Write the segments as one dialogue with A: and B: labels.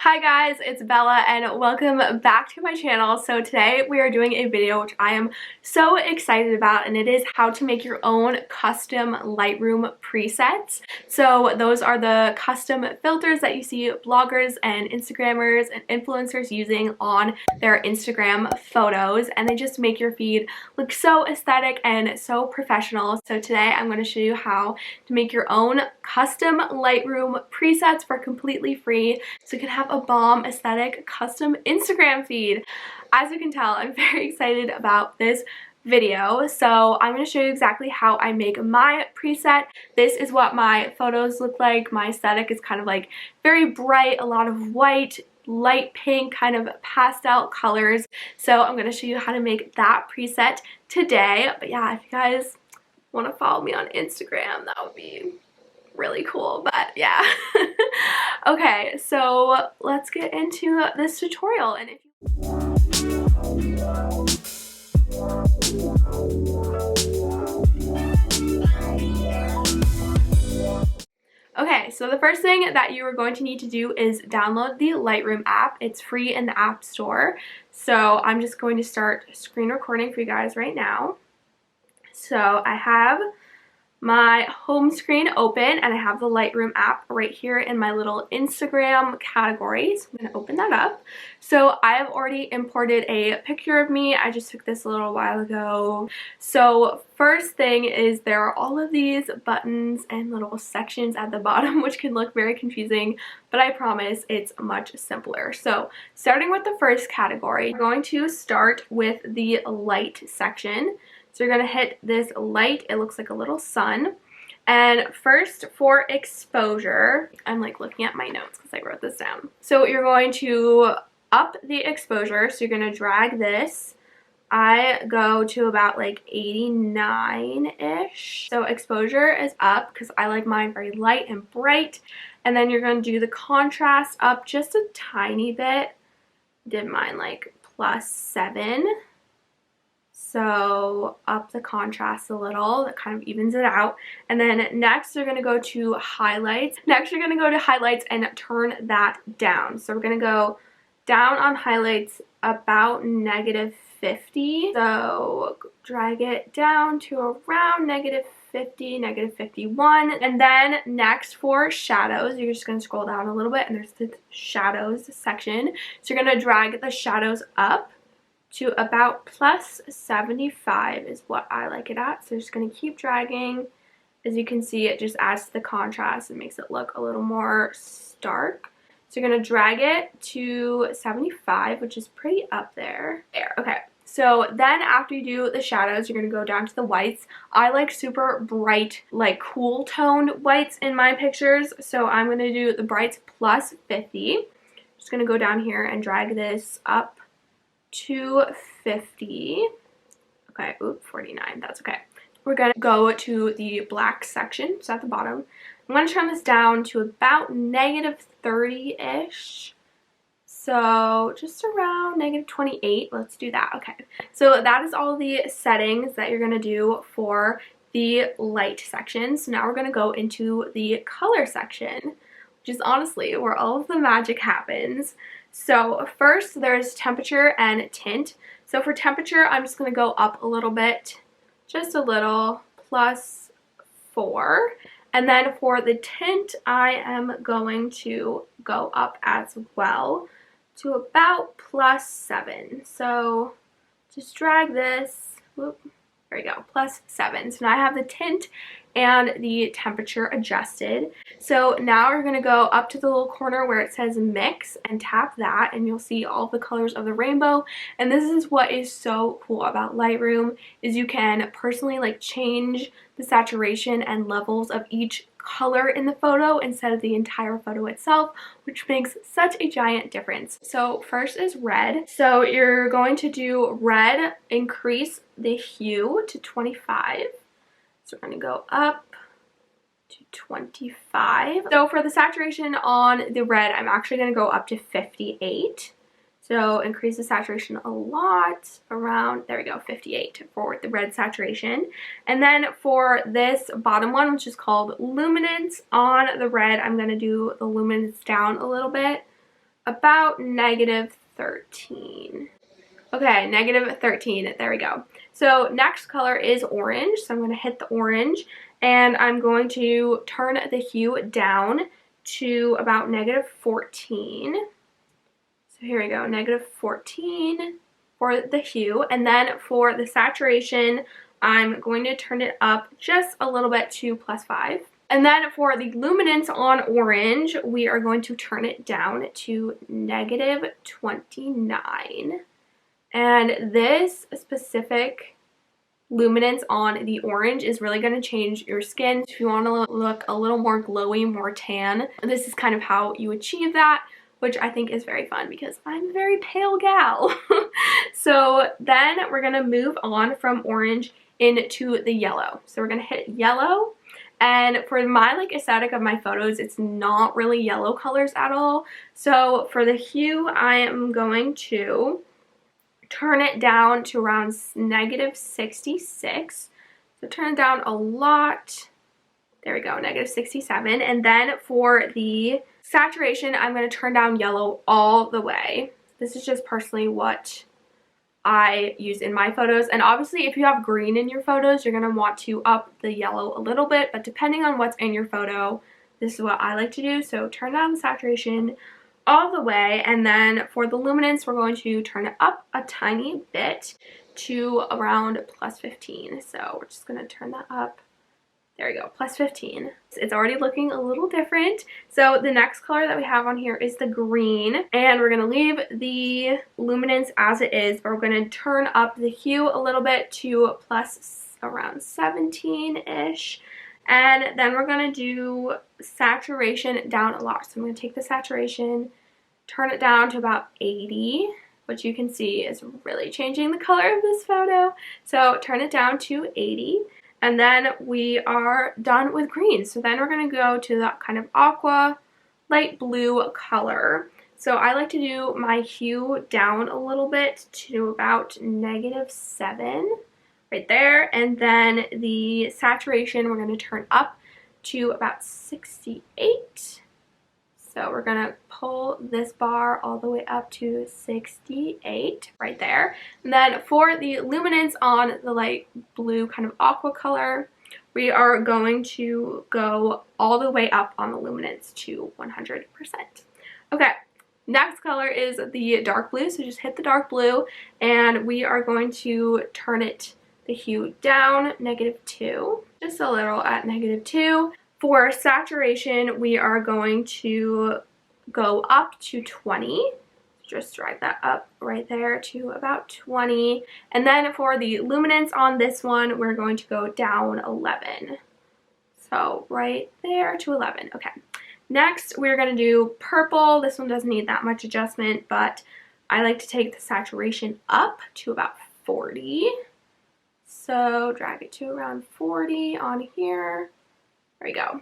A: Hi guys, it's Bella and welcome back to my channel. So today we are doing a video which I am so excited about, and it is how to make your own custom Lightroom presets. So those are the custom filters that you see bloggers and Instagrammers and influencers using on their Instagram photos, and they just make your feed look so aesthetic and so professional. So today I'm going to show you how to make your own custom Lightroom presets for completely free, so you can have a bomb aesthetic custom Instagram feed. As you can tell, I'm very excited about this video. So I'm going to show you exactly how I make my preset. This is what my photos look like. My aesthetic is kind of like very bright, a lot of white, light pink, kind of pastel colors. So I'm going to show you how to make that preset today. But yeah, if you guys want to follow me on Instagram, that would be really cool. But yeah. Okay, so let's get into this tutorial. And if Okay, so the first thing that you are going to need to do is download the Lightroom app. It's free in the App Store. So I'm just going to start screen recording for you guys right now. So I have my home screen open and I have the Lightroom app right here in my little Instagram categories. I'm going to open that up. So I have already imported a picture of me. I just took this a little while ago. So first thing is there are all of these buttons and little sections at the bottom which can look very confusing, but I promise it's much simpler. So starting with the first category, we're going to start with the light section. So you're going to hit this light. It looks like a little sun. And first, for exposure, I'm like looking at my notes because I wrote this down. So you're going to up the exposure. So you're going to drag this. I go to about like 89-ish. So exposure is up because I like mine very light and bright. And then you're going to do the contrast up just a tiny bit. Did mine like +7. So up the contrast a little, that kind of evens it out. And then next you're going to go to highlights. Next you're going to go to highlights and turn that down. So we're going to go down on highlights about -50. So drag it down to around -50, -51. And then next for shadows, you're just going to scroll down a little bit and there's the shadows section. So you're going to drag the shadows up to about +75 is what I like it at. So I'm just going to keep dragging. As you can see, it just adds to the contrast and makes it look a little more stark. So you're going to drag it to 75, which is pretty up there. Okay. So then after you do the shadows, you're going to go down to the whites. I like super bright, like cool toned whites in my pictures. So I'm going to do the brights +50. Just going to go down here and drag this up to 50. Okay, oop, 49, that's okay. We're gonna go to the black section, so at the bottom. I'm gonna turn this down to about -30-ish. So just around -28, let's do that. Okay, so that is all the settings that you're gonna do for the light section. So now we're gonna go into the color section, which is honestly where all of the magic happens. So first there's temperature and tint. So for temperature, I'm just going to go up a little bit, just a little, +4. And then for the tint, I am going to go up as well to about +7. So just drag this, whoop, there we go, +7. So now I have the tint and the temperature adjusted. So now we're going to go up to the little corner where it says mix and tap that, and you'll see all the colors of the rainbow. And this is what is so cool about Lightroom, is you can personally like change the saturation and levels of each color in the photo instead of the entire photo itself, which makes such a giant difference. So first is red. So you're going to do red, increase the hue to 25. So we're going to go up to 25. So for the saturation on the red, I'm actually going to go up to 58. So increase the saturation a lot, around, there we go, 58 for the red saturation. And then for this bottom one, which is called luminance, on the red, I'm going to do the luminance down a little bit, about -13. Okay, -13, there we go. So next color is orange, so I'm going to hit the orange, and I'm going to turn the hue down to about -14. So here we go, -14 for the hue, and then for the saturation, I'm going to turn it up just a little bit to +5. And then for the luminance on orange, we are going to turn it down to -29. And this specific luminance on the orange is really going to change your skin. If you want to look a little more glowy, more tan, this is kind of how you achieve that, which I think is very fun because I'm a very pale gal. So then we're going to move on from orange into the yellow. So we're going to hit yellow. And for my aesthetic of my photos, it's not really yellow colors at all. So for the hue, I am going to turn it down to around -66. So turn it down a lot. There we go, -67. And then for the saturation, I'm going to turn down yellow all the way. This is just personally what I use in my photos. And obviously if you have green in your photos, you're going to want to up the yellow a little bit. But depending on what's in your photo, this is what I like to do. So turn down the saturation all the way, and then for the luminance, we're going to turn it up a tiny bit to around +15. So we're just going to turn that up. There we go, +15. It's already looking a little different. So the next color that we have on here is the green, and we're going to leave the luminance as it is, but we're going to turn up the hue a little bit to around 17-ish. And then we're going to do saturation down a lot. So I'm going to take the saturation, turn it down to about 80, which you can see is really changing the color of this photo. So turn it down to 80. And then we are done with green. So then we're going to go to that kind of aqua, light blue color. So I like to do my hue down a little bit to about -7. Right there, and then the saturation we're going to turn up to about 68. So we're going to pull this bar all the way up to 68 right there. And then for the luminance on the light blue kind of aqua color, we are going to go all the way up on the luminance to 100%. Okay. Next color is the dark blue, so just hit the dark blue, and we are going to turn the hue down -2, just a little at -2. For saturation, we are going to go up to 20. Just drag that up right there to about 20. And then for the luminance on this one, we're going to go down 11. So right there to 11. Okay. Next, we're going to do purple. This one doesn't need that much adjustment, but I like to take the saturation up to about 40. So drag it to around 40 on here. There we go.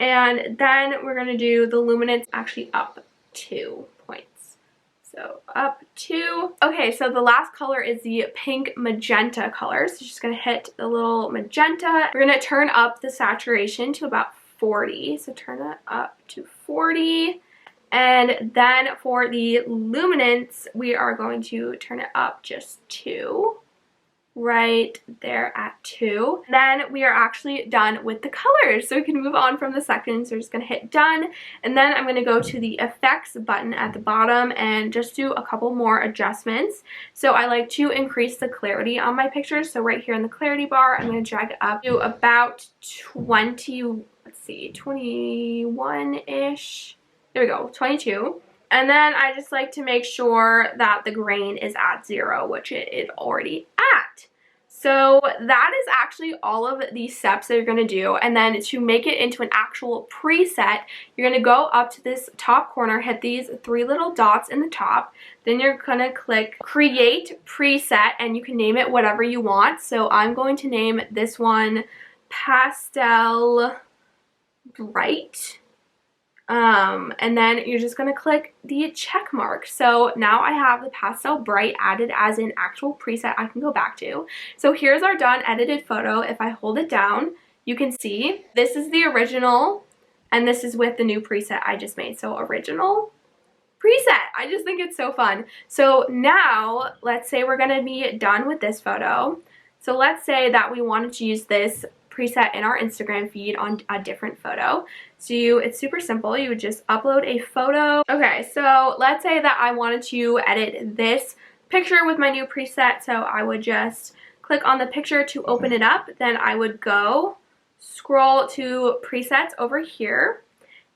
A: And then we're going to do the luminance actually up 2 points. So up 2. Okay, so the last color is the pink magenta color. So just going to hit the little magenta. We're going to turn up the saturation to about 40. So turn that up to 40. And then for the luminance, we are going to turn it up just 2. Right there at 2. Then we are actually done with the colors, so we can move on from the second. So we're just going to hit done, and then I'm going to go to the effects button at the bottom and just do a couple more adjustments. So I like to increase the clarity on my pictures. So right here in the clarity bar, I'm going to drag it up to about 21-ish. There we go, 22. And then I just like to make sure that the grain is at 0, which it is already at. So that is actually all of the steps that you're going to do. And then to make it into an actual preset, you're going to go up to this top corner, hit these 3 little dots in the top. Then you're going to click Create Preset, and you can name it whatever you want. So I'm going to name this one Pastel Bright. And then you're just going to click the check mark. So now I have the Pastel Bright added as an actual preset I can go back to. So here's our done edited photo. If I hold it down, you can see this is the original, and this is with the new preset I just made. So original, preset. just think it's so fun. So now, let's say we're gonna be done with this photo. So let's say that we wanted to use this preset in our Instagram feed on a different photo. So it's super simple. You would just upload a photo. Okay, so let's say that I wanted to edit this picture with my new preset. So I would just click on the picture to open it up. Then I would go scroll to presets over here.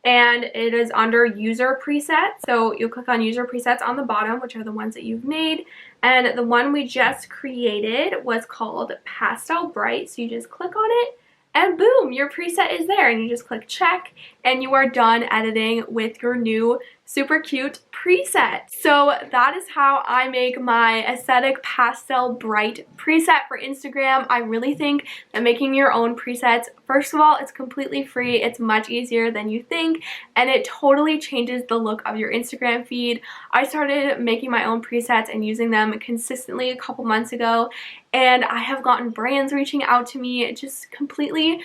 A: And it is under user presets. So you'll click on user presets on the bottom, which are the ones that you've made. And the one we just created was called Pastel Bright. So you just click on it and boom, your preset is there. And you just click check and you are done editing with your new super cute preset. So that is how I make my aesthetic pastel bright preset for Instagram. I really think that making your own presets, first of all, it's completely free. It's much easier than you think, and it totally changes the look of your Instagram feed. I started making my own presets and using them consistently a couple months ago, and I have gotten brands reaching out to me. It just completely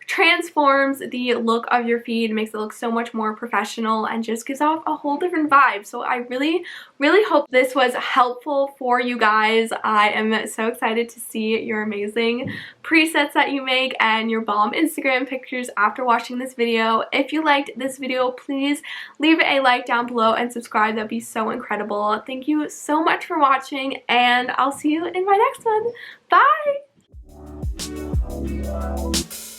A: transforms the look of your feed, makes it look so much more professional, and just gives off a whole different vibe. So I really hope this was helpful for you guys. I am so excited to see your amazing presets that you make and your bomb Instagram pictures after watching this video. If you liked this video, please leave a like down below and subscribe. That'd be so incredible. Thank you so much for watching, and I'll see you in my next one. Bye!